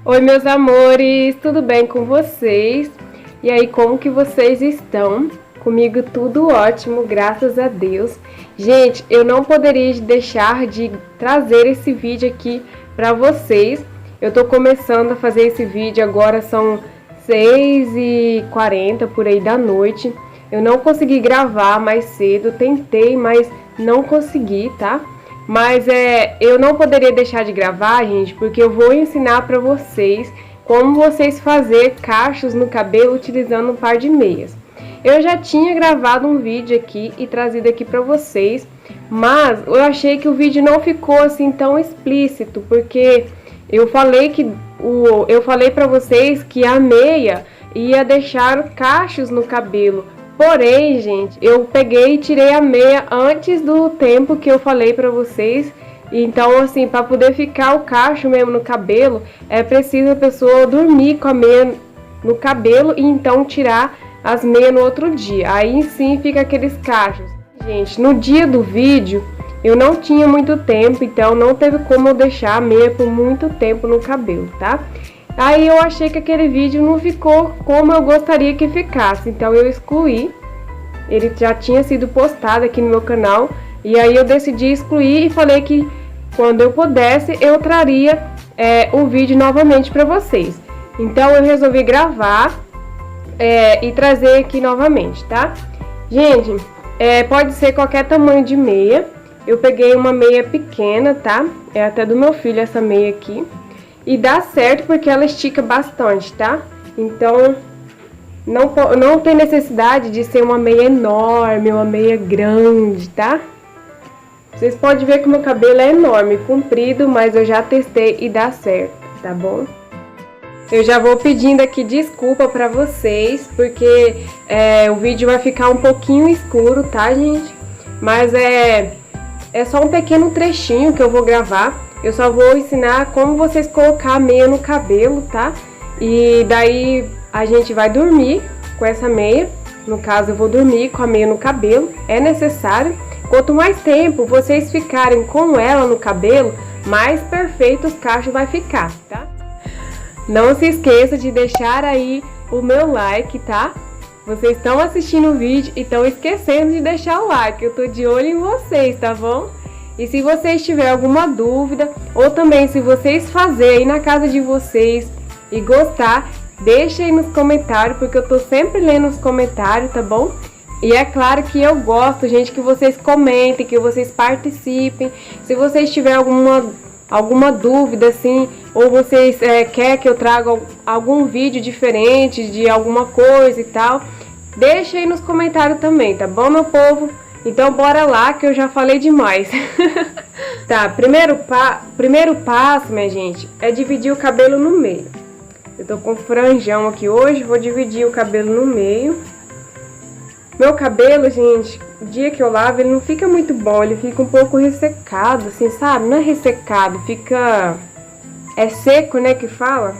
Oi, meus amores, tudo bem com vocês? E aí, como que vocês estão? Comigo tudo ótimo, graças a Deus. Gente, eu não poderia deixar de trazer esse vídeo aqui para vocês. Eu tô começando a fazer esse vídeo agora, são 6h40 por aí da noite. Eu não consegui gravar mais cedo, tentei, mas não consegui, tá? Mas eu não poderia deixar de gravar, gente, porque eu vou ensinar para vocês como vocês fazer cachos no cabelo utilizando um par de meias. Eu já tinha gravado um vídeo aqui e trazido aqui para vocês, mas eu achei que o vídeo não ficou assim tão explícito, porque eu falei para vocês que a meia ia deixar cachos no cabelo. Porém, gente, eu peguei e tirei a meia antes do tempo que eu falei pra vocês. Então, assim, para poder ficar o cacho mesmo no cabelo, é preciso a pessoa dormir com a meia no cabelo e então tirar as meias no outro dia. Aí sim fica aqueles cachos. Gente, no dia do vídeo eu não tinha muito tempo, então não teve como eu deixar a meia por muito tempo no cabelo, tá? Aí eu achei que aquele vídeo não ficou como eu gostaria que ficasse, então eu excluí. Ele já tinha sido postado aqui no meu canal, e aí eu decidi excluir e falei que quando eu pudesse eu traria o vídeo novamente para vocês. Então eu resolvi gravar e trazer aqui novamente, tá? Gente, pode ser qualquer tamanho de meia. Eu peguei uma meia pequena, tá? É até do meu filho essa meia aqui. E dá certo porque ela estica bastante, tá? Então, não tem necessidade de ser uma meia enorme, uma meia grande, tá? Vocês podem ver que o meu cabelo é enorme, comprido, mas eu já testei e dá certo, tá bom? Eu já vou pedindo aqui desculpa pra vocês, porque o vídeo vai ficar um pouquinho escuro, tá, gente? Mas é só um pequeno trechinho que eu vou gravar. Eu só vou ensinar como vocês colocar a meia no cabelo, tá? E daí a gente vai dormir com essa meia. No caso, eu vou dormir com a meia no cabelo. É necessário. Quanto mais tempo vocês ficarem com ela no cabelo, mais perfeito os cachos vai ficar, tá? Não se esqueça de deixar aí o meu like, tá? Vocês estão assistindo o vídeo e estão esquecendo de deixar o like. Eu tô de olho em vocês, tá bom? E se vocês tiverem alguma dúvida, ou também se vocês fazerem aí na casa de vocês e gostar, deixa aí nos comentários, porque eu tô sempre lendo os comentários, tá bom? E é claro que eu gosto, gente, que vocês comentem, que vocês participem. Se vocês tiverem alguma dúvida, assim, ou vocês querem que eu traga algum vídeo diferente de alguma coisa e tal, deixa aí nos comentários também, tá bom, meu povo? Então bora lá que eu já falei demais. Tá, primeiro passo, minha gente, é dividir o cabelo no meio. Eu tô com franjão aqui hoje, vou dividir o cabelo no meio. Meu cabelo, gente, o dia que eu lavo, ele não fica muito bom, ele fica um pouco ressecado, assim, sabe? Não é ressecado, fica... é seco, né, que fala?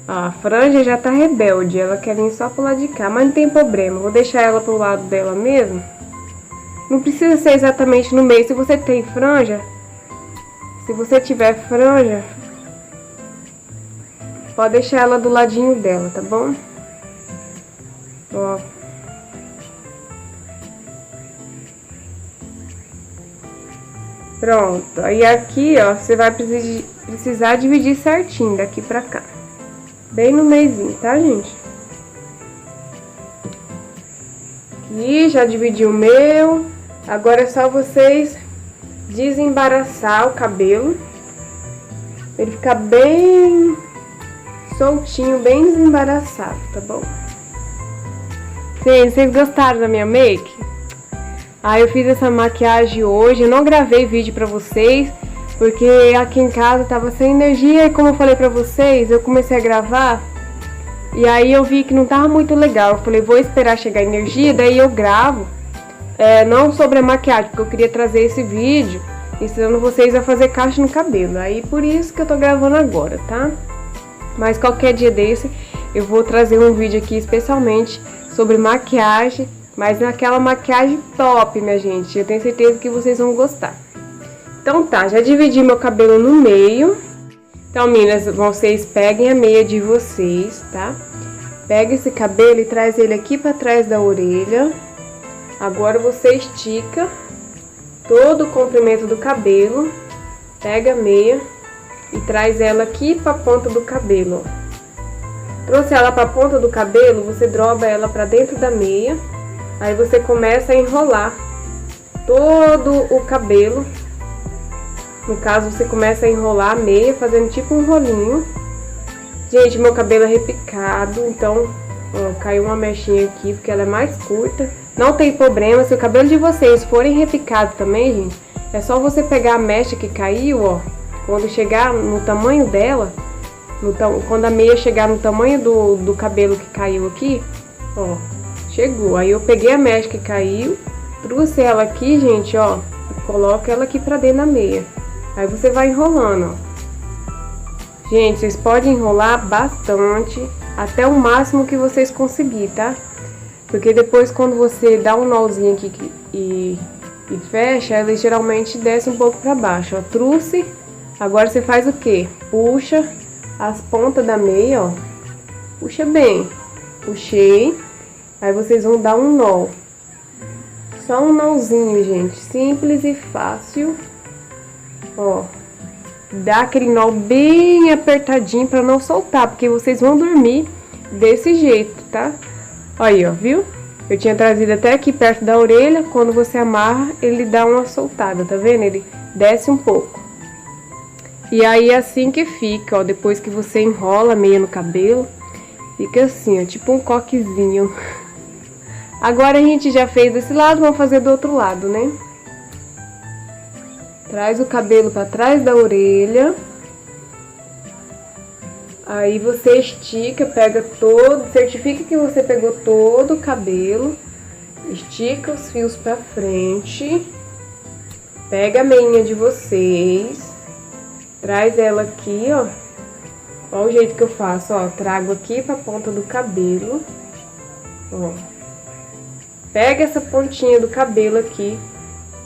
A franja já tá rebelde, ela quer vir só pro lado de cá, mas não tem problema, vou deixar ela pro lado dela mesmo. Não precisa ser exatamente no meio, se você tem franja, se você tiver franja, pode deixar ela do ladinho dela, tá bom? Ó. Pronto, aí aqui, ó, você vai precisar dividir certinho daqui pra cá. Bem no meiozinho, tá, gente? Aqui, já dividi o meu. Agora é só vocês desembaraçar o cabelo. Ele ficar bem soltinho, bem desembaraçado, tá bom? Sim, vocês gostaram da minha make? Eu fiz essa maquiagem hoje, eu não gravei vídeo pra vocês, porque aqui em casa tava sem energia e como eu falei pra vocês, eu comecei a gravar e aí eu vi que não tava muito legal. Eu falei, vou esperar chegar a energia, daí eu gravo, não sobre a maquiagem, porque eu queria trazer esse vídeo ensinando vocês a fazer cacho no cabelo. Aí por isso que eu tô gravando agora, tá? Mas qualquer dia desse eu vou trazer um vídeo aqui especialmente sobre maquiagem, mas naquela maquiagem top, minha gente. Eu tenho certeza que vocês vão gostar. Então tá, já dividi meu cabelo no meio. Então, meninas, vocês peguem a meia de vocês, tá? Pega esse cabelo e traz ele aqui pra trás da orelha. Agora você estica todo o comprimento do cabelo. Pega a meia e traz ela aqui pra ponta do cabelo, ó. Trouxe ela pra ponta do cabelo, você droba ela pra dentro da meia. Aí você começa a enrolar todo o cabelo. No caso, você começa a enrolar a meia, fazendo tipo um rolinho. Gente, meu cabelo é repicado, então, ó, caiu uma mechinha aqui, porque ela é mais curta. Não tem problema, se o cabelo de vocês forem repicado também, gente, é só você pegar a mecha que caiu, ó. Quando chegar no tamanho dela, quando a meia chegar no tamanho do cabelo que caiu aqui, ó, chegou. Aí eu peguei a mecha que caiu, trouxe ela aqui, gente, ó, e coloco ela aqui pra dentro da meia. Aí você vai enrolando, ó. Gente, vocês podem enrolar bastante, até o máximo que vocês conseguirem, tá? Porque depois quando você dá um nozinho aqui e fecha, ela geralmente desce um pouco pra baixo, ó. Trouxe, agora você faz o quê? Puxa as pontas da meia, ó. Puxa bem. Puxei. Aí vocês vão dar um nó. Só um nozinho, gente. Simples e fácil. Ó, dá aquele nó bem apertadinho pra não soltar, porque vocês vão dormir desse jeito, tá? Aí, ó, viu? Eu tinha trazido até aqui perto da orelha, quando você amarra, ele dá uma soltada, tá vendo? Ele desce um pouco. E aí, assim que fica, ó, depois que você enrola a meia no cabelo, fica assim, ó, tipo um coquezinho. Agora a gente já fez desse lado, vamos fazer do outro lado, né? Traz o cabelo pra trás da orelha. Aí você estica, pega todo, certifica que você pegou todo o cabelo. Estica os fios pra frente. Pega a meinha de vocês. Traz ela aqui, ó. Olha o jeito que eu faço, ó. Trago aqui pra ponta do cabelo. Ó. Pega essa pontinha do cabelo aqui.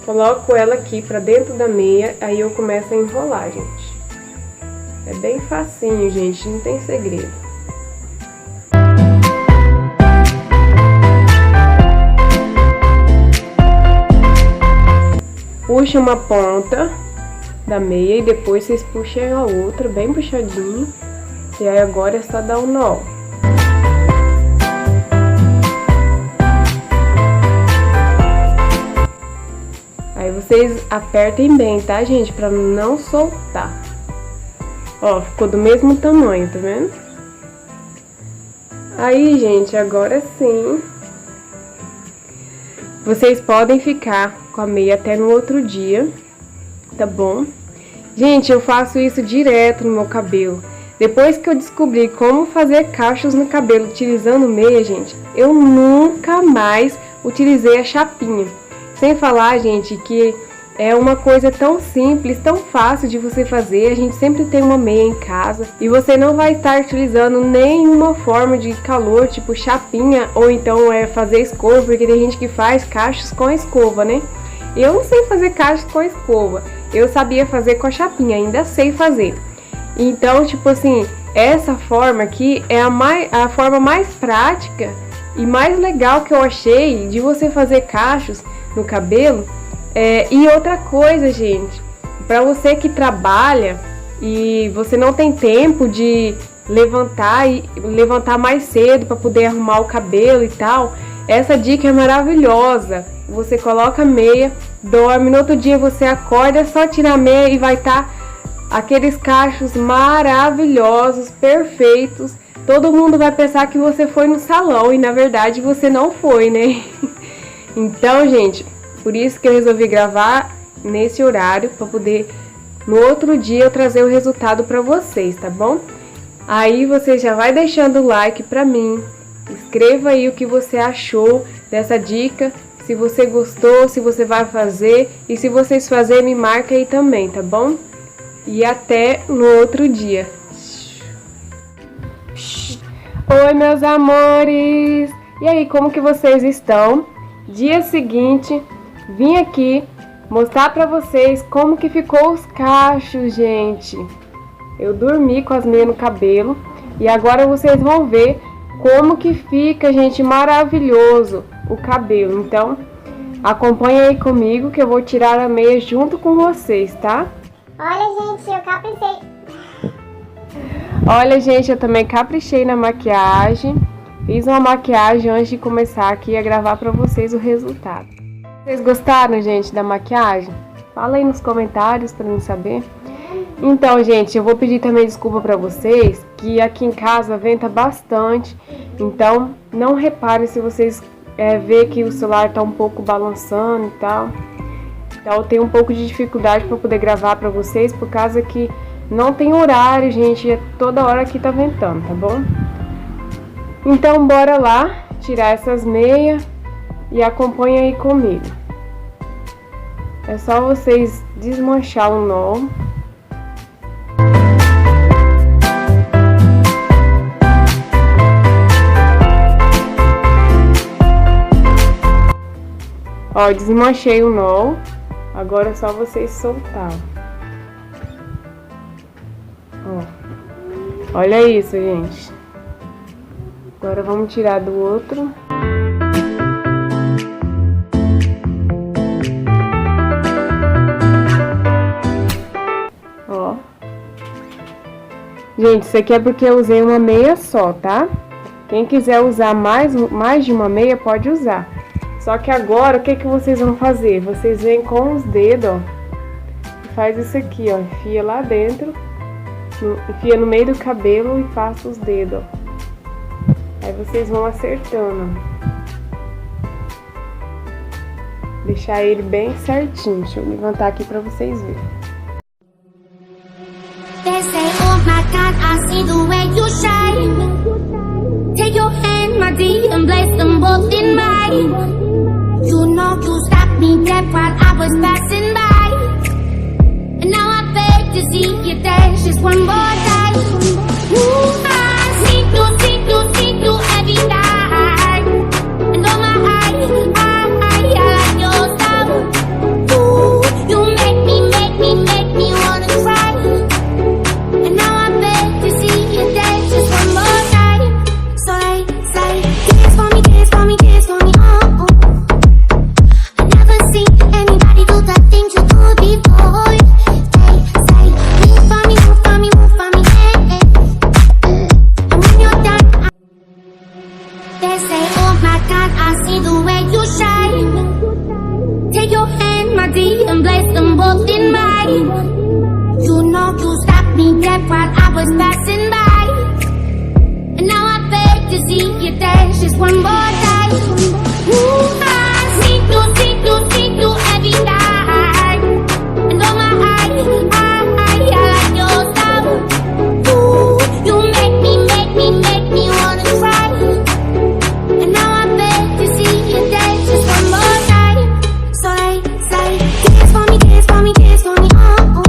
Coloco ela aqui pra dentro da meia, aí eu começo a enrolar, gente. É bem facinho, gente, não tem segredo. Puxa uma ponta da meia e depois vocês puxam a outra, bem puxadinho. E aí agora é só dar um nó. Aí vocês apertem bem, tá, gente? Pra não soltar. Ó, ficou do mesmo tamanho, tá vendo? Aí, gente, agora sim. Vocês podem ficar com a meia até no outro dia, tá bom? Gente, eu faço isso direto no meu cabelo. Depois que eu descobri como fazer cachos no cabelo utilizando meia, gente, eu nunca mais utilizei a chapinha. Sem falar, gente, que é uma coisa tão simples, tão fácil de você fazer. A gente sempre tem uma meia em casa e você não vai estar utilizando nenhuma forma de calor, tipo chapinha, ou então fazer escova, porque tem gente que faz cachos com escova, né? Eu não sei fazer cachos com escova, eu sabia fazer com a chapinha, ainda sei fazer. Então, tipo assim, essa forma aqui é a forma mais prática e mais legal que eu achei de você fazer cachos no cabelo. E outra coisa, gente, para você que trabalha e você não tem tempo de levantar mais cedo para poder arrumar o cabelo e tal, essa dica é maravilhosa. Você coloca a meia, dorme, no outro dia você acorda, é só tirar a meia e vai estar aqueles cachos maravilhosos, perfeitos. Todo mundo vai pensar que você foi no salão e na verdade você não foi, né? Então, gente, por isso que eu resolvi gravar nesse horário, para poder no outro dia eu trazer o resultado para vocês, tá bom? Aí você já vai deixando o like para mim, escreva aí o que você achou dessa dica, se você gostou, se você vai fazer, e se vocês fazerem, me marca aí também, tá bom? E até no outro dia. Oi, meus amores! E aí, como que vocês estão? Dia seguinte, vim aqui mostrar pra vocês como que ficou os cachos, gente. eu dormi com as meias no cabelo. E agora vocês vão ver como que fica, gente, maravilhoso o cabelo. Então, acompanha aí comigo que eu vou tirar a meia junto com vocês, tá? Olha, gente, eu caprichei. Olha, gente, eu também caprichei na maquiagem. Fiz uma maquiagem antes de começar aqui a gravar pra vocês o resultado. Vocês gostaram, gente, da maquiagem? Fala aí nos comentários pra mim saber. Então, gente, eu vou pedir também desculpa pra vocês, que aqui em casa venta bastante. Então, não reparem se vocês ver que o celular tá um pouco balançando e tal. Então, eu tenho um pouco de dificuldade pra poder gravar pra vocês, por causa que não tem horário, gente. Toda hora aqui tá ventando, tá bom? Então, bora lá tirar essas meias e acompanha aí comigo. É só vocês desmanchar o nó. Ó, desmanchei o nó. Agora é só vocês soltar. Ó. Olha isso, gente. Agora vamos tirar do outro. Ó. Gente, isso aqui é porque eu usei uma meia só, tá? Quem quiser usar mais de uma meia, pode usar. Só que agora, o que vocês vão fazer? Vocês vêm com os dedos, ó. E faz isso aqui, ó. Enfia lá dentro. Enfia no meio do cabelo e passa os dedos, ó. Aí vocês vão acertando. Deixar ele bem certinho. Deixa eu levantar aqui pra vocês verem. They say, oh my God, I see the way you shine. Take your hand, my dear, and place them both in mine. You know you stopped me dead while I was passing by. And now I beg to see you dance just one more time. Ooh, I see through every night. And oh my, I like your style. Ooh, you make me wanna cry. And now I beg to see you dance just one more time. So they say, dance for me, dance for me, dance for me, oh, oh. I never seen anybody do the things you do before. They say, move for me, move for me, move for me, eh, eh. And when you're done, they say, oh my God, I see the way you shine. Take your hand, my dear, and place them both in mine. You know you stopped me dead while I was passing by. And now I beg to see you dance just one more time. Ooh, I see through every night. And oh my, I like your style. Ooh, you make me wanna cry. And now I beg to see you dance just one more time. So they say, dance for me, dance for me, dance for me, oh, oh.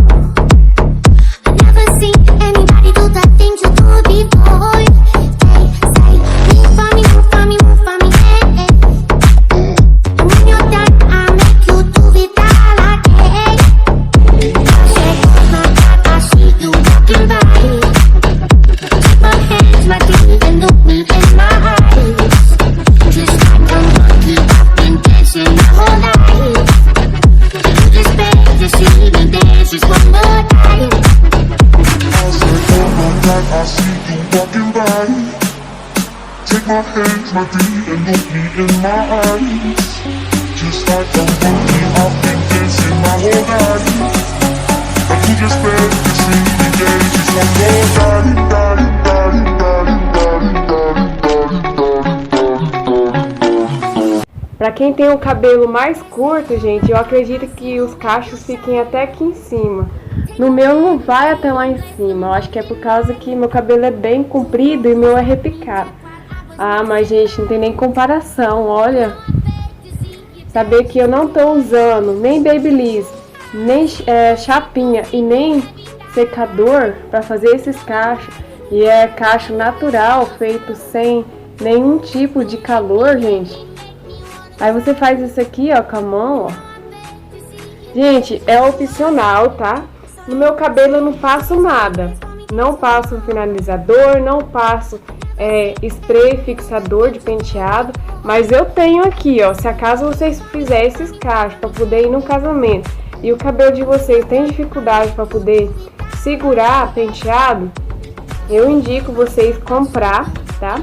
I never seen anybody do the things you do before. They say, move for me, move for me, move for me, eh, eh. And when you're done, I make you do it all again. Say, oh my God, I see you walking by. Take my hands, my teeth, and look me in my eyes. Just like I'm lucky, I've been dancing my whole life. You just beg to see me dance just one more time. I said, oh my God, I see you walking by. Take my hands, my feet, and look me in my eyes. Just like I'm lucky, I've been dancing my whole life. And you just beg to see me dance just one more time. Pra quem tem o cabelo mais curto, gente, eu acredito que os cachos fiquem até aqui em cima. No meu não vai até lá em cima. Eu acho que é por causa que meu cabelo é bem comprido e o meu é repicado. Ah, mas gente, não tem nem comparação, olha. Saber que eu não tô usando nem Babyliss, nem chapinha e nem secador pra fazer esses cachos. E é cacho natural, feito sem nenhum tipo de calor, gente. Aí você faz isso aqui, ó, com a mão, ó. Gente, é opcional, tá? No meu cabelo eu não faço nada. não passo finalizador, não passo spray fixador de penteado, mas eu tenho aqui, ó, se acaso vocês fizerem esses cachos para poder ir no casamento e o cabelo de vocês tem dificuldade para poder segurar penteado, eu indico vocês comprar, tá?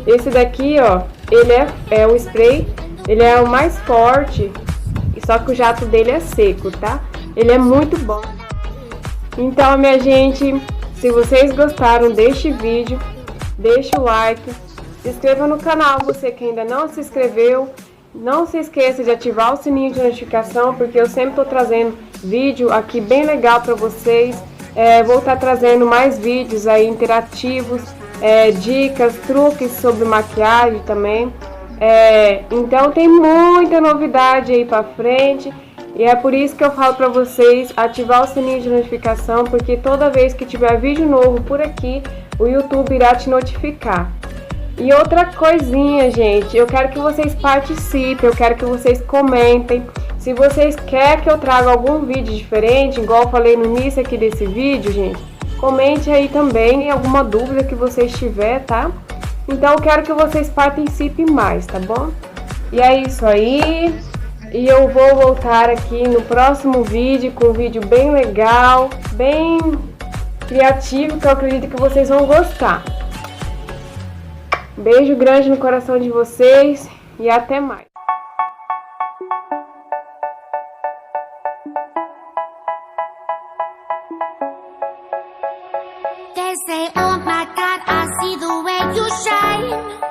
Esse daqui, ó, ele é o spray, ele é o mais forte, só que o jato dele é seco, tá? Ele é muito bom. Então, minha gente, se vocês gostaram deste vídeo, deixa o like, se inscreva no canal, você que ainda não se inscreveu, não se esqueça de ativar o sininho de notificação, porque eu sempre estou trazendo vídeo aqui bem legal para vocês. Vou estar trazendo mais vídeos aí interativos, dicas, truques sobre maquiagem também. Então tem muita novidade aí para frente. E é por isso que eu falo para vocês ativar o sininho de notificação, porque toda vez que tiver vídeo novo por aqui, o YouTube irá te notificar. E outra coisinha, gente, eu quero que vocês participem, eu quero que vocês comentem. Se vocês querem que eu traga algum vídeo diferente, igual eu falei no início aqui desse vídeo, gente, comente aí também alguma dúvida que vocês tiverem, tá? Então eu quero que vocês participem mais, tá bom? E é isso aí. E eu vou voltar aqui no próximo vídeo com um vídeo bem legal, bem criativo, que eu acredito que vocês vão gostar. Beijo grande no coração de vocês e até mais. They say, oh my God, I see the way you shine.